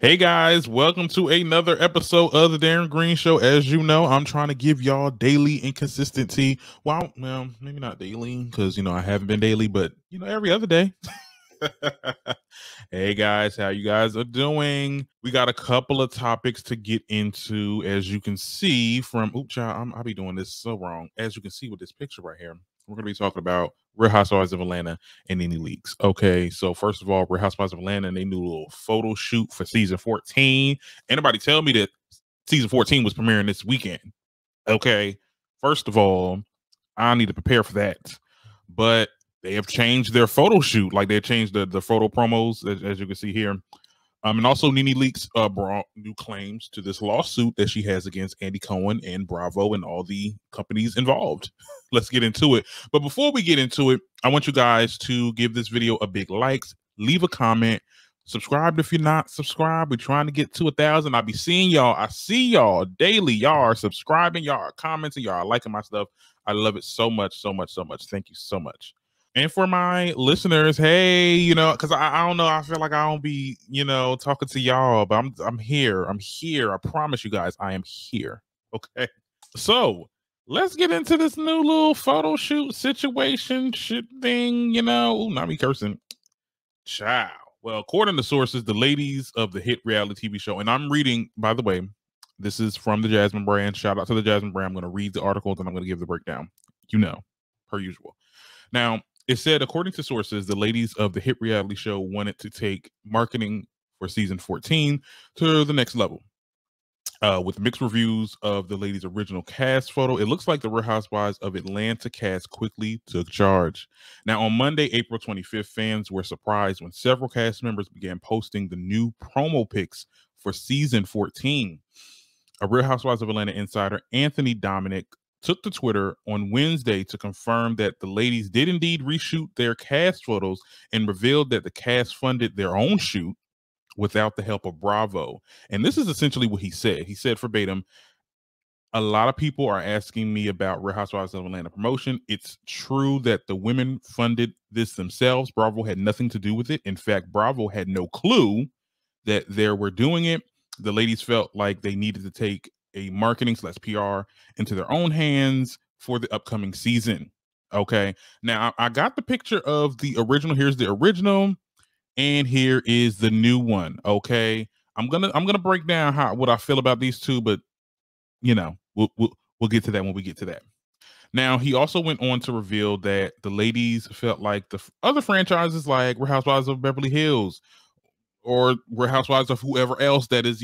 Hey guys, welcome to another episode of the Darren Green Show. As you know, I'm trying to give y'all daily inconsistency. Well, maybe not daily because I haven't been daily, but every other day. Hey guys, how you guys are doing? We got a couple of topics to get into, as you can see from. Oops, child, I'll be doing this so wrong. As you can see with this picture right here, we're going to be talking about Real Housewives of Atlanta and Nene Leakes. Okay, so first of all, Real Housewives of Atlanta, and they do a little photo shoot for season 14. Anybody tell me that season 14 was premiering this weekend? Okay, first of all, I need to prepare for that. But they have changed their photo shoot, like they changed the photo promos, as you can see here. And also Nene Leakes brought new claims to this lawsuit that she has against Andy Cohen and Bravo and all the companies involved. Let's get into it. But before we get into it, I want you guys to give this video a big like, leave a comment, subscribe if you're not subscribed. We're trying to get to 1,000. I'll be seeing y'all. I see y'all daily. Y'all are subscribing. Y'all are commenting. Y'all are liking my stuff. I love it so much, so much, so much. Thank you so much. And for my listeners, hey, because I don't know, I feel like I don't be, talking to y'all, but I'm here. I'm here. I promise you guys, I am here. Okay. So let's get into this new little photo shoot situation shit thing, Ooh, not me cursing. Ciao. Well, according to sources, the ladies of the hit reality TV show, and I'm reading, by the way, this is from the Jasmine brand. Shout out to the Jasmine brand. I'm going to read the article, then I'm going to give the breakdown, per usual. Now, it said, according to sources, the ladies of the hit reality show wanted to take marketing for season 14 to the next level. With mixed reviews of the ladies' original cast photo, it looks like the Real Housewives of Atlanta cast quickly took charge. Now, on Monday, April 25th, fans were surprised when several cast members began posting the new promo pics for season 14. A Real Housewives of Atlanta insider, Anthony Dominic, took to Twitter on Wednesday to confirm that the ladies did indeed reshoot their cast photos and revealed that the cast funded their own shoot without the help of Bravo. And this is essentially what he said. He said verbatim, "A lot of people are asking me about Real Housewives of Atlanta promotion. It's true that the women funded this themselves. Bravo had nothing to do with it. In fact, Bravo had no clue that they were doing it. The ladies felt like they needed to take a marketing / PR into their own hands for the upcoming season." Okay. Now I got the picture of the original. Here's the original, and here is the new one. Okay. I'm gonna break down what I feel about these two, but we'll get to that when we get to that. Now, he also went on to reveal that the ladies felt like the other franchises, like Real Housewives of Beverly Hills or Real Housewives of whoever else that is,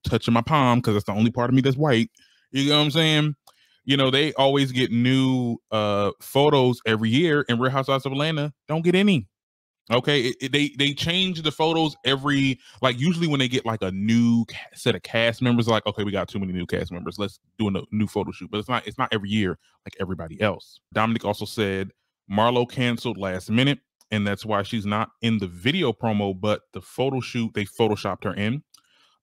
touching my palm, because that's the only part of me that's white. You know what I'm saying? They always get new photos every year, and Real Housewives of Atlanta don't get any. Okay, they change the photos every, like, usually when they get like a new set of cast members, like, okay, we got too many new cast members, let's do a new photo shoot. But it's not every year like everybody else. Dominic also said Marlo canceled last minute, and that's why she's not in the video promo, but the photo shoot they photoshopped her in.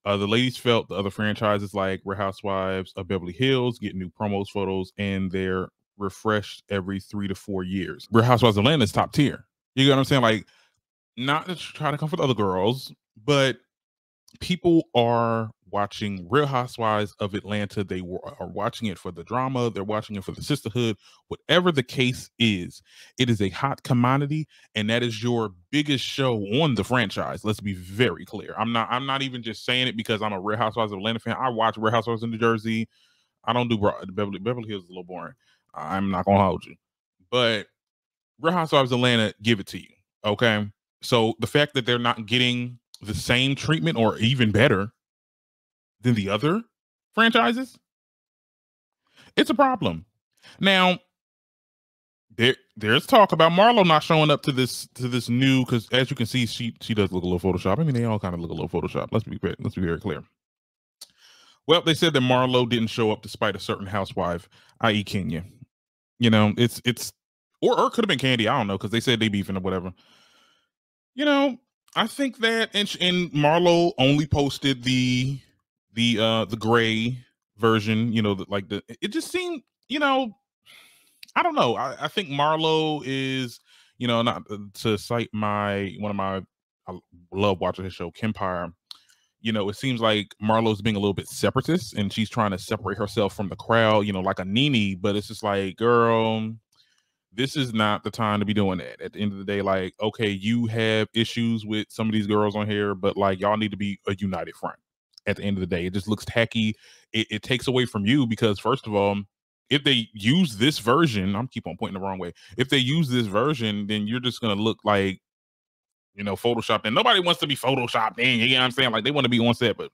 The ladies felt the other franchises like Real Housewives of Beverly Hills get new promos, photos, and they're refreshed every 3 to 4 years. Real Housewives of Atlanta is top tier. You get what I'm saying? Like, not to try to comfort other girls, but people are watching Real Housewives of Atlanta. They are watching it for the drama. They're watching it for the sisterhood. Whatever the case is, it is a hot commodity, and that is your biggest show on the franchise. Let's be very clear. I'm not even just saying it because I'm a Real Housewives of Atlanta fan. I watch Real Housewives in New Jersey. I don't do Beverly Hills is a little boring. I'm not gonna hold you, but Real Housewives of Atlanta, give it to you. Okay. So the fact that they're not getting the same treatment or even better than the other franchises, it's a problem. Now, there's talk about Marlo not showing up to this new, because as you can see, she does look a little Photoshop. I mean, they all kind of look a little Photoshop. Let's be very clear. Well, they said that Marlo didn't show up despite a certain housewife, i.e. Kenya. It's or it could have been Candy. I don't know, because they said they beefing or whatever. I think that, and Marlo only posted the gray version. It just seemed, I don't know. I think Marlo is, not to cite one of my, I love watching his show, Kempire. it seems like Marlo's being a little bit separatist and she's trying to separate herself from the crowd, like a Nene, but it's just like, girl, this is not the time to be doing that. At the end of the day, like, okay, you have issues with some of these girls on here, but like, y'all need to be a united front. At the end of the day, it just looks tacky. It takes away from you because, first of all, if they use this version, I'm keep on pointing the wrong way. If they use this version, then you're just gonna look like, Photoshopped. And nobody wants to be Photoshopped in. You know what I'm saying? Like, they want to be on set, but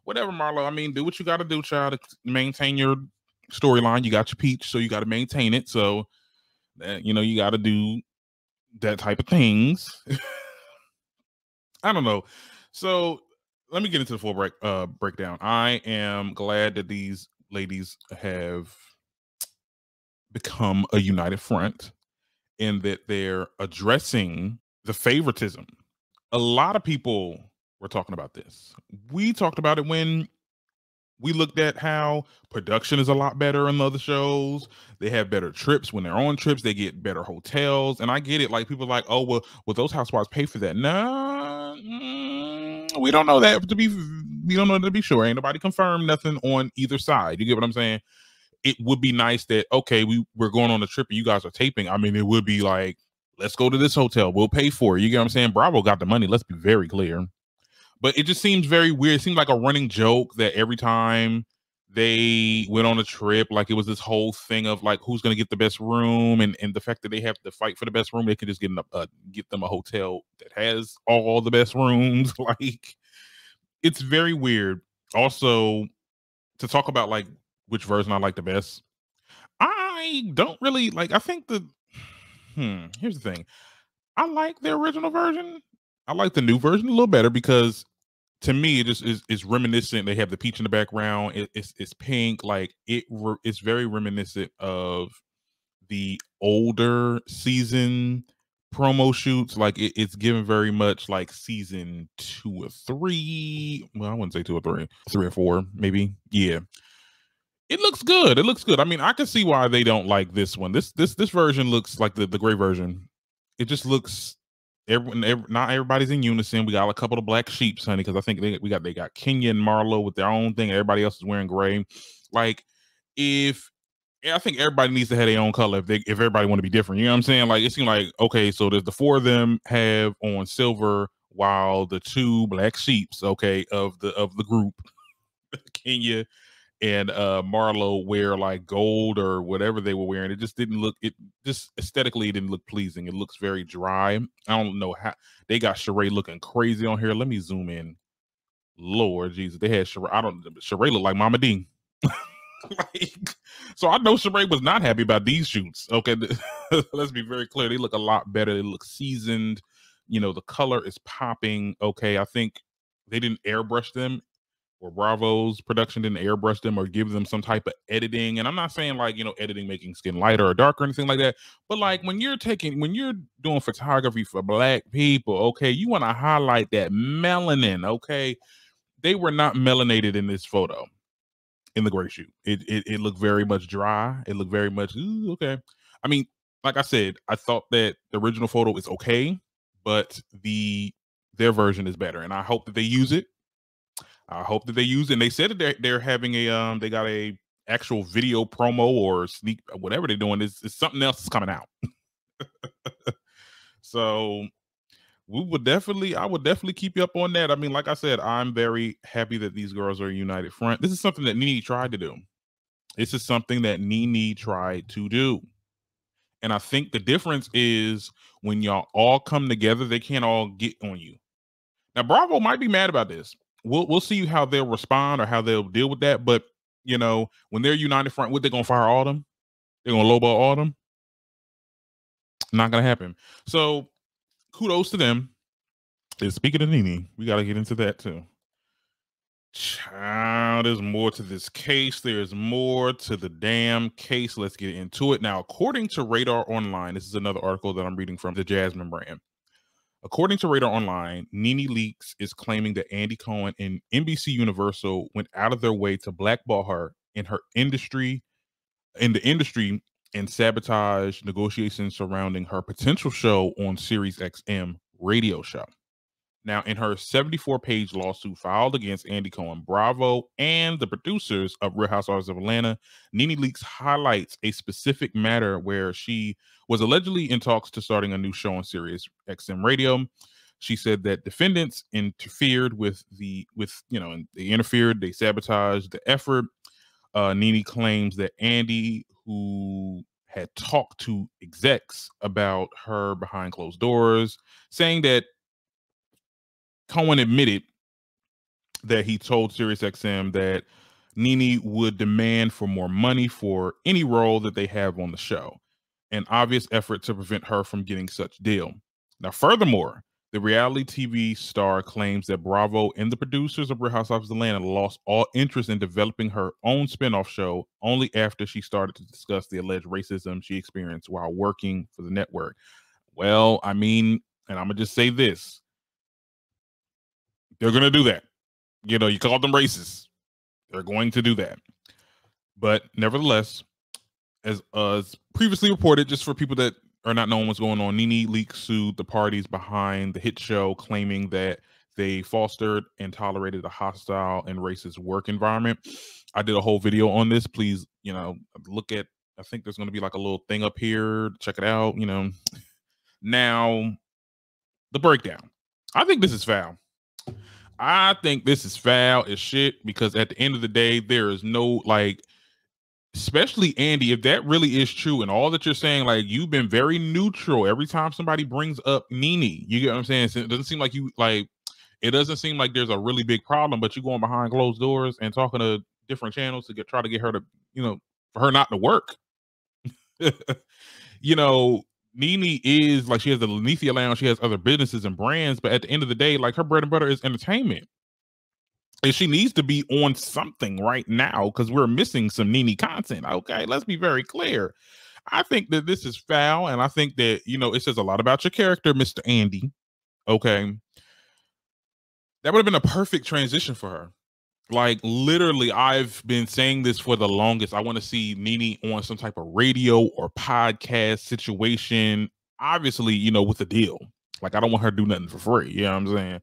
whatever, Marlo. I mean, do what you got to do, child, to maintain your storyline. You got your peach, so you got to maintain it. So that, you got to do that type of things. I don't know. So let me get into the full breakdown. I am glad that these ladies have become a united front and that they're addressing the favoritism. A lot of people were talking about this. We talked about it when we looked at how production is a lot better in the other shows. They have better trips. When they're on trips, they get better hotels. And I get it. Like, people are like, oh, well, those housewives pay for that? No, we don't know that we don't know to be sure. Ain't nobody confirmed nothing on either side. You get what I'm saying? It would be nice that, okay, we're going on a trip and you guys are taping. I mean, it would be like, let's go to this hotel. We'll pay for it. You get what I'm saying? Bravo got the money. Let's be very clear. But it just seems very weird. It seemed like a running joke that every time they went on a trip, like, it was this whole thing of like, who's going to get the best room, and the fact that they have to fight for the best room, they can just get them a hotel that has all the best rooms. Like, it's very weird. Also, to talk about like which version I like the best, I don't really like. I think here's the thing. I like the original version. I like the new version a little better because, to me, it just is reminiscent. They have the peach in the background. It's pink. Like, it's very reminiscent of the older season promo shoots. Like, it's given very much like season 2 or 3. Well, I wouldn't say 2 or 3, 3 or 4, maybe. Yeah. It looks good. It looks good. I mean, I can see why they don't like this one. This version looks like the gray version. It just looks. Not everybody's in unison. We got a couple of black sheeps, honey, because I think they got Kenya and Marlo with their own thing. Everybody else is wearing gray. Like, I think everybody needs to have their own color if everybody want to be different. You know what I'm saying? Like, it seemed like, okay, so there's the 4 of them have on silver, while the 2 black sheeps, okay, of the group, Kenya and Marlo, wear like gold or whatever they were wearing. It just didn't look, it just aesthetically, it didn't look pleasing. It looks very dry. I don't know how they got Sheree looking crazy on here. Let me zoom in. Lord Jesus, they had Sheree. Sheree looked like Mama D. Like, so I know Sheree was not happy about these shoots. Okay, let's be very clear. They look a lot better. They look seasoned. The color is popping. Okay, I think they didn't airbrush them, or Bravo's production didn't airbrush them or give them some type of editing. And I'm not saying like, editing making skin lighter or darker or anything like that. But like, when you're doing photography for black people, okay, you want to highlight that melanin. Okay. They were not melanated in this photo, in the gray shoot. It looked very much dry. It looked very much, okay. I mean, like I said, I thought that the original photo is okay, but their version is better. And I hope that they use it. I hope that they use it. And they said that they're having they got a actual video promo or sneak, whatever they're doing. Is something else is coming out. So I would definitely keep you up on that. I mean, like I said, I'm very happy that these girls are a united front. This is something that Nene tried to do. This is something that Nene tried to do. And I think the difference is when y'all all come together, they can't all get on you. Now, Bravo might be mad about this. We'll see how they'll respond or how they'll deal with that. But, when they're united front, what, they going to fire all them? They're going to lowball all them? Not going to happen. So kudos to them. And speaking of Nene, we got to get into that too. Child, there's more to this case. There's more to the damn case. Let's get into it. Now, according to RadarOnline, this is another article that I'm reading from the Jasmine brand. According to RadarOnline, Nene Leakes is claiming that Andy Cohen and NBC Universal went out of their way to blackball her in the industry, and sabotage negotiations surrounding her potential show on Sirius XM radio show. Now, in her 74-page lawsuit filed against Andy Cohen, Bravo, and the producers of Real Housewives of Atlanta, Nene Leakes highlights a specific matter where she was allegedly in talks to starting a new show on Sirius XM radio. She said that defendants interfered they interfered, they sabotaged the effort. Nene claims that Andy, who had talked to execs about her behind closed doors, saying that Cohen admitted that he told SiriusXM that Nene would demand for more money for any role that they have on the show, an obvious effort to prevent her from getting such deal. Now, furthermore, the reality TV star claims that Bravo and the producers of Real Housewives of Atlanta lost all interest in developing her own spinoff show only after she started to discuss the alleged racism she experienced while working for the network. Well, I mean, and I'm gonna just say this. They're going to do that. You know, you called them racist. They're going to do that. But nevertheless, as previously reported, just for people that are not knowing what's going on, Nene Leakes sued the parties behind the hit show, claiming that they fostered and tolerated a hostile and racist work environment. I did a whole video on this. Please, look at, I think there's going to be like a little thing up here. Check it out, Now, the breakdown. I think this is foul. I think this is foul as shit, because at the end of the day, there is no, especially Andy, if that really is true and all that you're saying, you've been very neutral every time somebody brings up Nene. You get what I'm saying? So it doesn't seem like it doesn't seem like there's a really big problem, but you going behind closed doors and talking to different channels to try to get her to, for her not to work. Nene is she has the Lenithia Lounge, she has other businesses and brands, but at the end of the day, her bread and butter is entertainment. And she needs to be on something right now because we're missing some Nene content. Okay, let's be very clear. I think that this is foul, and I think that, it says a lot about your character, Mr. Andy. Okay. That would have been a perfect transition for her. Literally, I've been saying this for the longest. I want to see Nene on some type of radio or podcast situation. Obviously, with a deal. I don't want her to do nothing for free. You know what I'm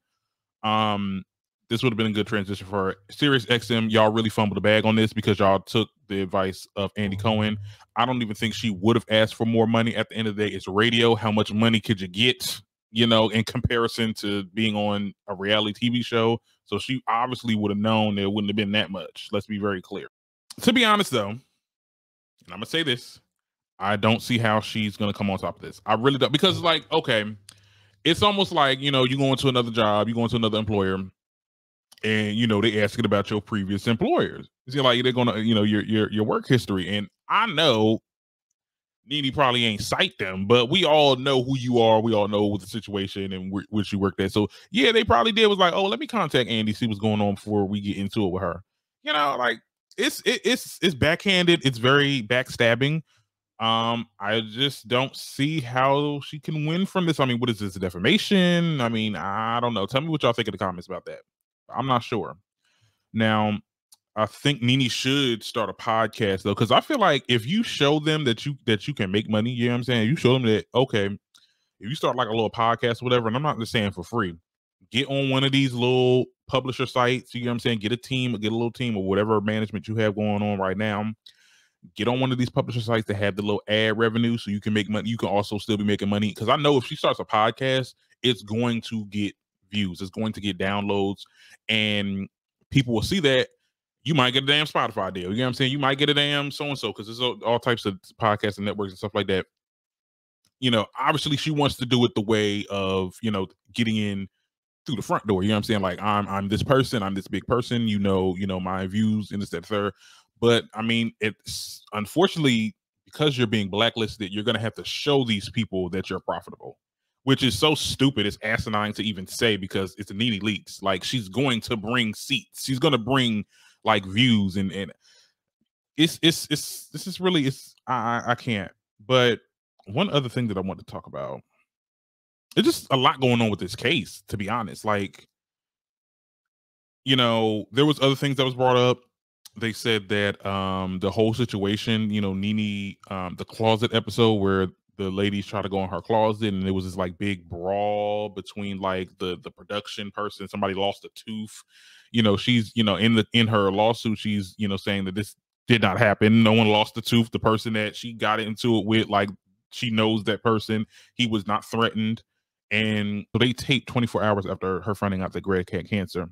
saying? This would have been a good transition for her. Sirius XM, y'all really fumbled the bag on this because y'all took the advice of Andy Cohen. I don't even think she would have asked for more money. At the end of the day, it's radio. How much money could you get, in comparison to being on a reality TV show? So she obviously would have known there wouldn't have been that much. Let's be very clear. To be honest, though, and I'm going to say this, I don't see how she's going to come on top of this. I really don't. Because, okay, it's almost like, you go into another job, you go into another employer, and, they asking about your previous employers. It's they're going to, your work history. And I know Nene probably ain't cite them, but we all know who you are. We all know what the situation and which you worked at. So yeah, they probably did was oh, let me contact Andy, see what's going on before we get into it with her. It's backhanded. It's very backstabbing. I just don't see how she can win from this. I mean, what is this, defamation? I mean, I don't know. Tell me what y'all think in the comments about that. I'm not sure. Now, I think Nene should start a podcast though, because I feel like if you show them that you can make money, you know what I'm saying? You show them that, okay, if you start a little podcast or whatever, and I'm not just saying for free, get on one of these little publisher sites, you know what I'm saying? Get a little team or whatever management you have going on right now. Get on one of these publisher sites that have the little ad revenue so you can make money. You can also still be making money. Because I know if she starts a podcast, it's going to get views. It's going to get downloads. And people will see that. You might get a damn Spotify deal. You know what I'm saying? You might get a damn so-and-so, because there's all types of podcasts and networks and stuff like that. Obviously she wants to do it the way of, getting in through the front door. You know what I'm saying? I'm this person, I'm this big person, my views and this, that, third. But I mean, it's unfortunately, because you're being blacklisted, you're going to have to show these people that you're profitable, which is so stupid. It's asinine to even say, because it's a Nene Leakes. She's going to bring seats. She's going to bring views and I can't. But one other thing that I want to talk about, it's just a lot going on with this case, to be honest. There was other things that was brought up. They said that the whole situation, Nene, the closet episode where the ladies try to go in her closet, and there was this like big brawl between like the production person. Somebody lost a tooth. She's in her lawsuit, she's saying that this did not happen. No one lost the tooth. The person that she got into it with, like, she knows that person. He was not threatened. And so they taped 24 hours after her finding out that Greg had cancer.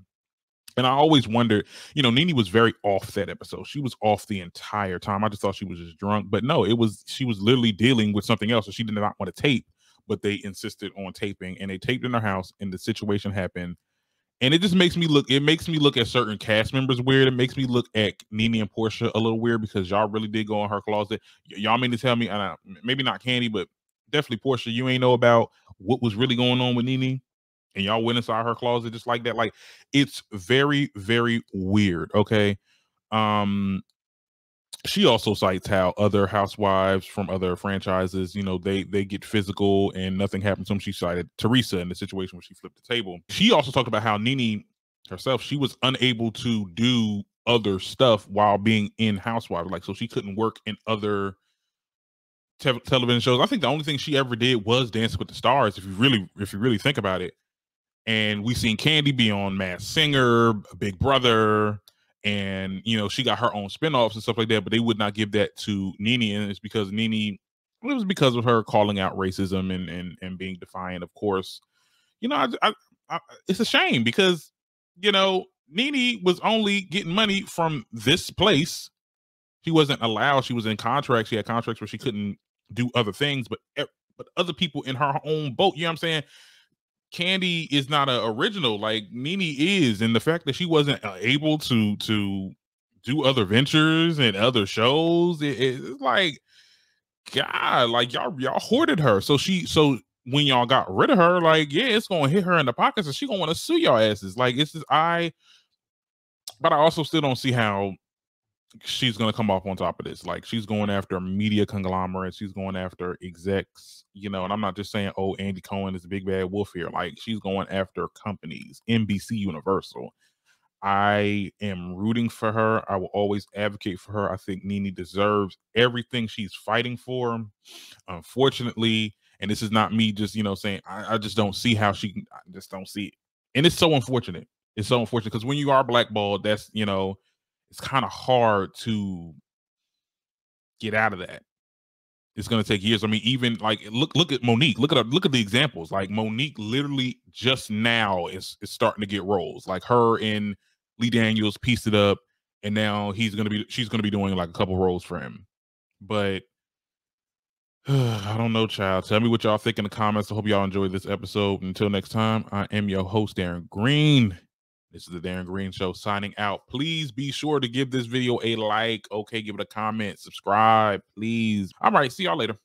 And I always wondered, Nene was very off that episode. She was off the entire time. I just thought she was just drunk. But no, she was literally dealing with something else. So she did not want to tape, but they insisted on taping. And they taped in her house, and the situation happened. And it just makes me look at certain cast members weird. It makes me look at Nene and Portia a little weird, because y'all really did go in her closet. Y'all mean to tell me, maybe not Candy, but definitely Portia, you ain't know about what was really going on with Nene? And y'all went inside her closet just like that. Like, it's very, very weird. Okay. She also cites how other housewives from other franchises, they get physical and nothing happens to them. She cited Teresa in the situation where she flipped the table. She also talked about how Nene herself, she was unable to do other stuff while being in Housewives. Like, so she couldn't work in other television shows. I think the only thing she ever did was Dancing with the Stars, if you really think about it. And we seen Candy be on Masked Singer, Big Brother, and she got her own spinoffs and stuff like that. But they would not give that to Nene, and it's because Nene. It was because of her calling out racism and being defiant. Of course, it's a shame, because Nene was only getting money from this place. She wasn't allowed. She was in contracts. She had contracts where she couldn't do other things, but other people in her own boat. You know what I'm saying? Candy is not an original like Nene is, and the fact that she wasn't able to do other ventures and other shows, it's like, God, like y'all hoarded her. So when y'all got rid of her, like, yeah, it's gonna hit her in the pockets, and she gonna want to sue y'all asses. Like, it's just but I also still don't see how she's going to come off on top of this. Like, she's going after media conglomerates. She's going after execs, and I'm not just saying, oh, Andy Cohen is a big bad wolf here. Like, she's going after companies, NBC, Universal. I am rooting for her. I will always advocate for her. I think Nene deserves everything she's fighting for. Unfortunately, and this is not me just, saying, I just don't see how I just don't see it. And it's so unfortunate. It's so unfortunate, because when you are blackballed, that's, it's kind of hard to get out of that. It's going to take years. I mean, even like, look at Monique. Look at the examples. Like, Monique literally just now is starting to get roles. Like, her and Lee Daniels pieced it up, and now she's going to be doing like a couple roles for him. But I don't know, child. Tell me what y'all think in the comments. I hope y'all enjoyed this episode. Until next time, I am your host, Darren Green. This is the Darren Green Show signing out. Please be sure to give this video a like. Okay, give it a comment, subscribe, please. All right, see y'all later.